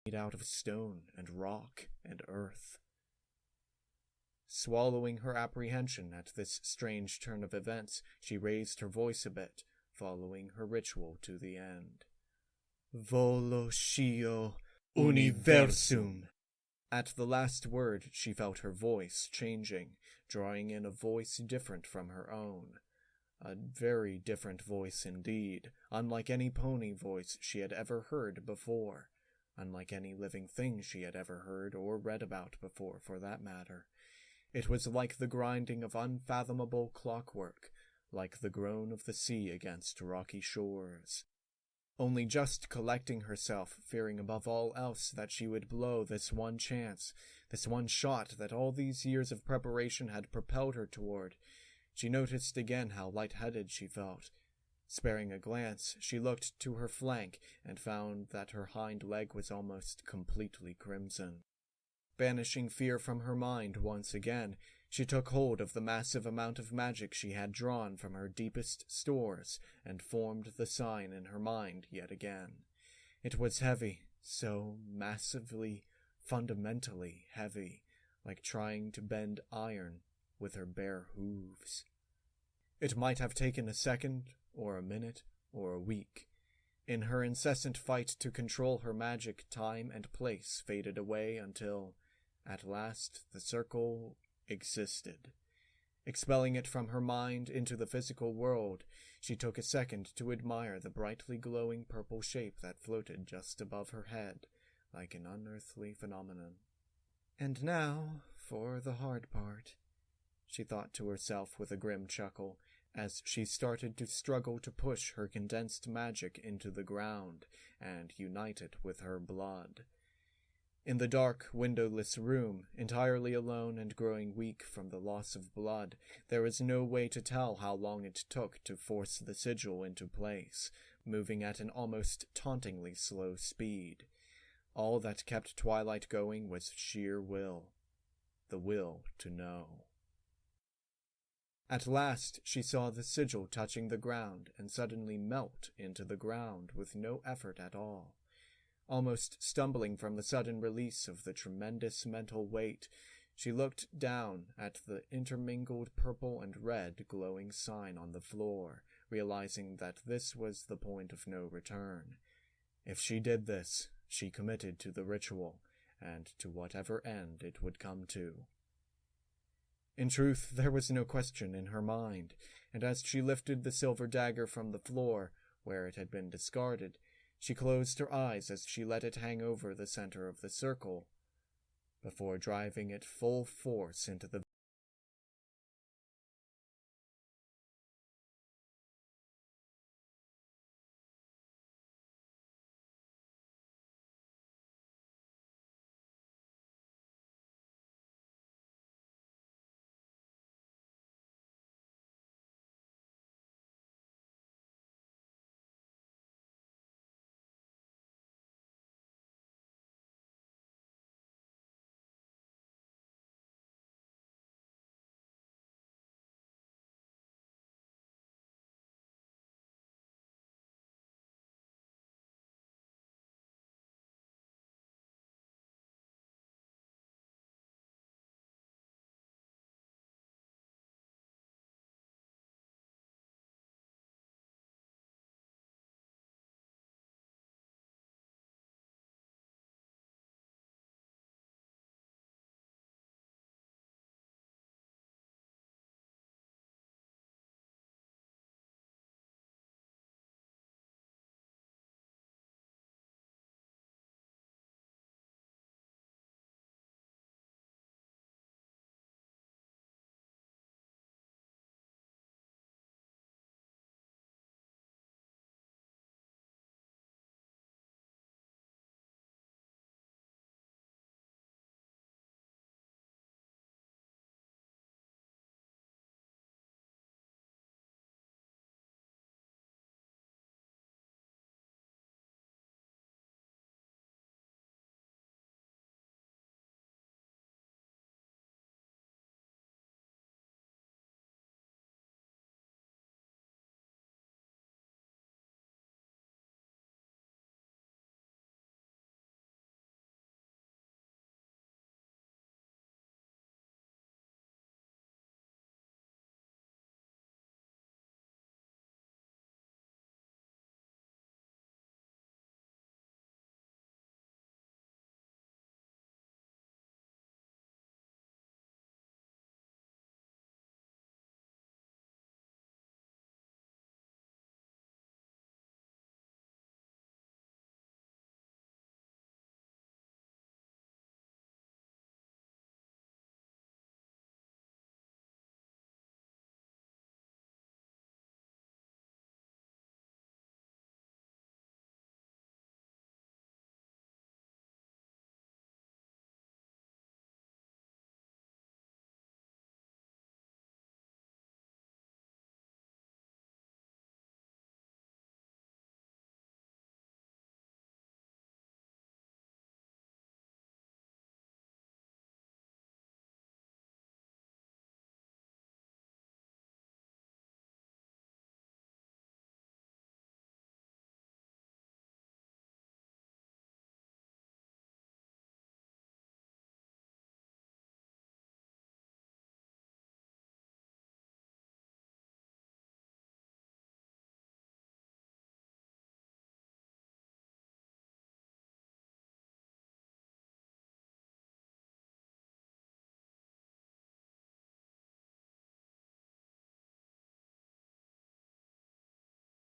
made out of stone and rock and earth. Swallowing her apprehension at this strange turn of events, she raised her voice a bit, following her ritual to the end. Volo Shio Universum. At the last word, she felt her voice changing, drawing in a voice different from her own. A very different voice indeed, unlike any pony voice she had ever heard before, unlike any living thing she had ever heard or read about before, for that matter. It was like the grinding of unfathomable clockwork, like the groan of the sea against rocky shores. Only just collecting herself, fearing above all else that she would blow this one chance, this one shot that all these years of preparation had propelled her toward, she noticed again how light-headed she felt. Sparing a glance, she looked to her flank and found that her hind leg was almost completely crimson. Banishing fear from her mind once again, she took hold of the massive amount of magic she had drawn from her deepest stores and formed the sign in her mind yet again. It was heavy, so massively, fundamentally heavy, like trying to bend iron with her bare hooves. It might have taken a second, or a minute, or a week. In her incessant fight to control her magic, time and place faded away until, at last, the circle existed. Expelling it from her mind into the physical world, she took a second to admire the brightly glowing purple shape that floated just above her head, like an unearthly phenomenon. And now, for the hard part, she thought to herself with a grim chuckle, as she started to struggle to push her condensed magic into the ground and unite it with her blood. In the dark, windowless room, entirely alone and growing weak from the loss of blood, there was no way to tell how long it took to force the sigil into place, moving at an almost tauntingly slow speed. All that kept Twilight going was sheer will. The will to know. At last she saw the sigil touching the ground and suddenly melt into the ground with no effort at all. Almost stumbling from the sudden release of the tremendous mental weight, she looked down at the intermingled purple and red glowing sign on the floor, realizing that this was the point of no return. If she did this, she committed to the ritual, and to whatever end it would come to. In truth, there was no question in her mind, and as she lifted the silver dagger from the floor, where it had been discarded, she closed her eyes as she let it hang over the center of the circle, before driving it full force into the